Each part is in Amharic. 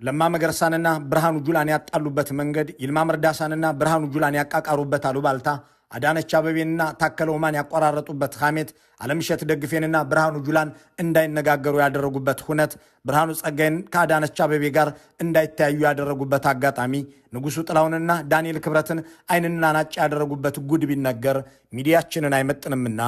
ለማ መገርሳንና ብርሃኑ ጁላን ያጣሉበት መንገድ፣ ይልማ መርዳሳንና ብርሃኑ ጁላን ያቃቃሩበት አሉባልታ፣ አዳነች አበቤንና ታከለ ኡማን ያቆራረጡበት ሐሜት፣ አለምሸት ደግፌንና ብርሃኑ ጁላን እንዳይነጋገሩ ያደረጉበት ሁነት፣ ብርሃኑ ጸጋይን ከአዳነች አበቤ ጋር እንዳይተያዩ ያደረጉበት አጋጣሚ፣ ንጉሱ ጥላውንና ዳንኤል ክብረትን አይንና ናጭ ያደረጉበት ጉድ ቢነገር ሚዲያችንን አይመጥንምና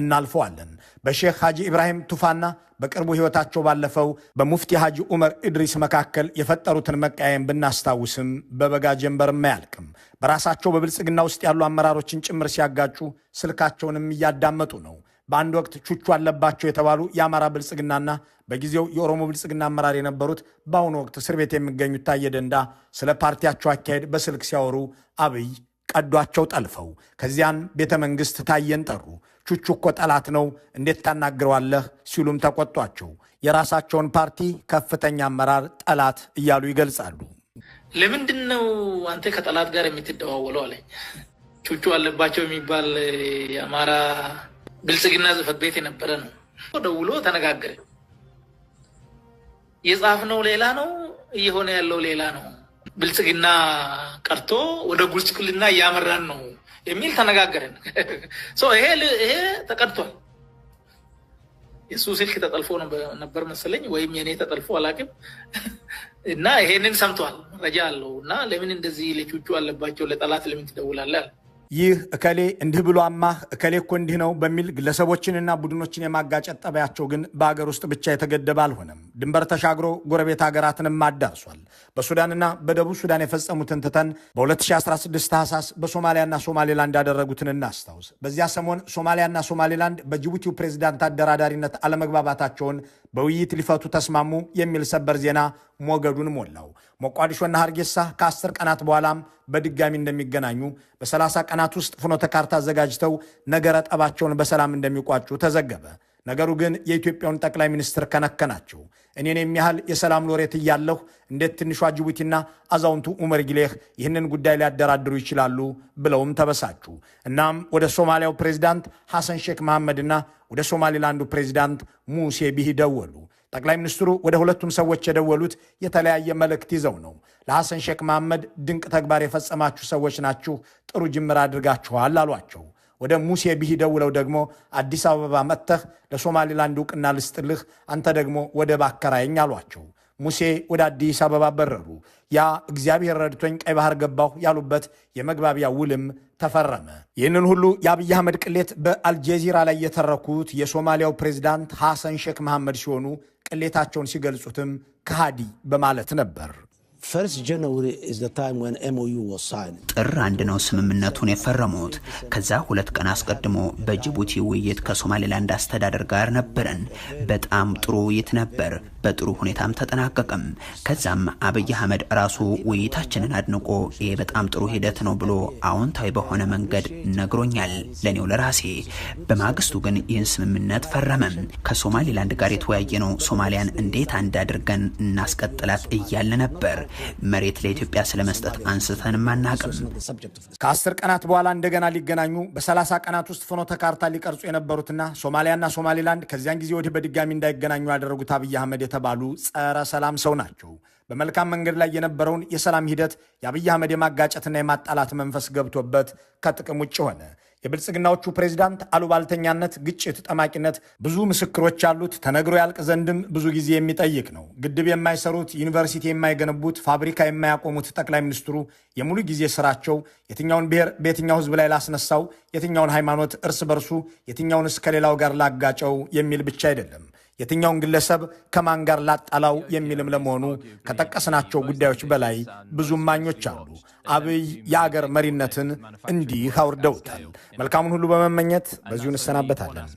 እናልፈዋለን። በሼክ ሐጂ ኢብራሂም ቱፋና በቅርቡ ህይወታቸው ባለፈው በሙፍቲ ሐጂ ዑመር ኢድሪስ መካከል የፈጠሩትን መቃየም ብናስታውስም በበጋ ጀንበርም አያልቅም። በራሳቸው በብልጽግና ውስጥ ያሉ አመራሮችን ጭምር ሲያጋጩ ስልካቸውንም እያዳመጡ ነው። በአንድ ወቅት ቹቹ አለባቸው የተባሉ የአማራ ብልጽግናና በጊዜው የኦሮሞ ብልጽግና አመራር የነበሩት በአሁኑ ወቅት እስር ቤት የሚገኙት ታየ ደንዳ ስለ ፓርቲያቸው አካሄድ በስልክ ሲያወሩ አብይ ቀዷቸው ጠልፈው ከዚያን ቤተ መንግሥት ታየን ጠሩ። ቹቹ እኮ ጠላት ነው እንዴት ታናግረዋለህ ሲሉም ተቆጧቸው። የራሳቸውን ፓርቲ ከፍተኛ አመራር ጠላት እያሉ ይገልጻሉ። ለምንድን ነው አንተ ከጠላት ጋር የምትደዋወለው አለኝ። ቹቹ አለባቸው የሚባል የአማራ ብልጽግና ጽሕፈት ቤት የነበረ ነው። ደውሎ ተነጋገረ። የጻፍነው ሌላ ነው፣ እየሆነ ያለው ሌላ ነው። ብልጽግና ቀርቶ ወደ ጉስቁልና እያመራን ነው የሚል ተነጋገረን። ይሄ ተቀድቷል። የሱ ስልክ ተጠልፎ ነበር መሰለኝ፣ ወይም የኔ ተጠልፎ አላውቅም። እና ይሄንን ሰምቷል፣ መረጃ አለው። እና ለምን እንደዚህ ለቹቹ አለባቸው ለጠላት ለምን ትደውላለህ? ይህ እከሌ እንዲህ ብሎ አማህ እከሌ እኮ እንዲህ ነው በሚል ግለሰቦችንና ቡድኖችን የማጋጨት ጠባያቸው ግን በአገር ውስጥ ብቻ የተገደበ አልሆነም። ድንበር ተሻግሮ ጎረቤት ሀገራትንም አዳርሷል። በሱዳንና በደቡብ ሱዳን የፈጸሙትን ትተን በ2016 ታህሳስ በሶማሊያና ሶማሌላንድ ያደረጉትን እናስታውስ። በዚያ ሰሞን ሶማሊያና ሶማሌላንድ በጅቡቲው ፕሬዚዳንት አደራዳሪነት አለመግባባታቸውን በውይይት ሊፈቱ ተስማሙ የሚል ሰበር ዜና ሞገዱን ሞላው። ሞቃዲሾና ሀርጌሳ ከ10 ቀናት በኋላም በድጋሚ እንደሚገናኙ፣ በ30 ቀናት ውስጥ ፍኖተ ካርታ አዘጋጅተው ነገረ ጠባቸውን በሰላም እንደሚቋጩ ተዘገበ። ነገሩ ግን የኢትዮጵያውን ጠቅላይ ሚኒስትር ከነከናቸው። እኔን የሚያህል የሰላም ሎሬት እያለሁ እንዴት ትንሿ ጅቡቲና አዛውንቱ ኡመር ጊሌህ ይህንን ጉዳይ ሊያደራድሩ ይችላሉ ብለውም ተበሳጩ። እናም ወደ ሶማሊያው ፕሬዚዳንት ሐሰን ሼክ መሐመድና ወደ ሶማሊላንዱ ፕሬዚዳንት ሙሴ ቢሂ ደወሉ። ጠቅላይ ሚኒስትሩ ወደ ሁለቱም ሰዎች የደወሉት የተለያየ መልእክት ይዘው ነው። ለሐሰን ሼክ መሐመድ ድንቅ ተግባር የፈጸማችሁ ሰዎች ናችሁ፣ ጥሩ ጅምር አድርጋችኋል አሏቸው። ወደ ሙሴ ቢሂ ደውለው ደግሞ አዲስ አበባ መጥተህ ለሶማሊላንድ እውቅና ልስጥልህ፣ አንተ ደግሞ ወደ ባከራይኝ አሏቸው። ሙሴ ወደ አዲስ አበባ በረሩ። ያ እግዚአብሔር ረድቶኝ ቀይ ባህር ገባሁ ያሉበት የመግባቢያ ውልም ተፈረመ። ይህንን ሁሉ የአብይ አህመድ ቅሌት በአልጀዚራ ላይ የተረኩት የሶማሊያው ፕሬዚዳንት ሐሰን ሼክ መሐመድ ሲሆኑ ቅሌታቸውን ሲገልጹትም ከሃዲ በማለት ነበር። ጥር 1 ነው ስምምነቱን የፈረሙት። ከዛ 2 ቀን አስቀድሞ በጅቡቲ ውይይት ከሶማሌላንድ አስተዳደር ጋር ነበረን። በጣም ጥሩ ውይይት ነበር፣ በጥሩ ሁኔታም ተጠናቀቀም። ከዛም አብይ አህመድ ራሱ ውይይታችንን አድንቆ ይሄ በጣም ጥሩ ሂደት ነው ብሎ አዎንታዊ በሆነ መንገድ ነግሮኛል፣ ለኔው ለራሴ። በማግስቱ ግን ይህን ስምምነት ፈረመም። ከሶማሌላንድ ጋር የተወያየ ነው ሶማሊያን እንዴት አንድ አድርገን እናስቀጥላት እያለ ነበር። መሬት ለኢትዮጵያ ስለመስጠት አንስተን ማናቀም። ከ10 ቀናት በኋላ እንደገና ሊገናኙ በ30 ቀናት ውስጥ ፍኖተ ካርታ ሊቀርጹ የነበሩትና ሶማሊያና ሶማሊላንድ ከዚያን ጊዜ ወዲህ በድጋሚ እንዳይገናኙ ያደረጉት አብይ አህመድ የተባሉ ጸረ ሰላም ሰው ናቸው። በመልካም መንገድ ላይ የነበረውን የሰላም ሂደት የአብይ አህመድ የማጋጨትና የማጣላት መንፈስ ገብቶበት ከጥቅም ውጭ ሆነ። የብልጽግናዎቹ ፕሬዚዳንት አሉባልተኛነት፣ ግጭት ጠማቂነት ብዙ ምስክሮች ያሉት ተነግሮ ያልቅ ዘንድም ብዙ ጊዜ የሚጠይቅ ነው። ግድብ የማይሰሩት፣ ዩኒቨርሲቲ የማይገነቡት፣ ፋብሪካ የማያቆሙት ጠቅላይ ሚኒስትሩ የሙሉ ጊዜ ስራቸው የትኛውን ብሔር በየትኛው ህዝብ ላይ ላስነሳው፣ የትኛውን ሃይማኖት እርስ በርሱ፣ የትኛውንስ ከሌላው ጋር ላጋጨው የሚል ብቻ አይደለም፣ የትኛውን ግለሰብ ከማን ጋር ላጣላው የሚልም ለመሆኑ ከጠቀስናቸው ጉዳዮች በላይ ብዙ ማኞች አሉ። አብይ የአገር መሪነትን እንዲህ አውርደውታል። መልካሙን ሁሉ በመመኘት በዚሁ እንሰናበታለን።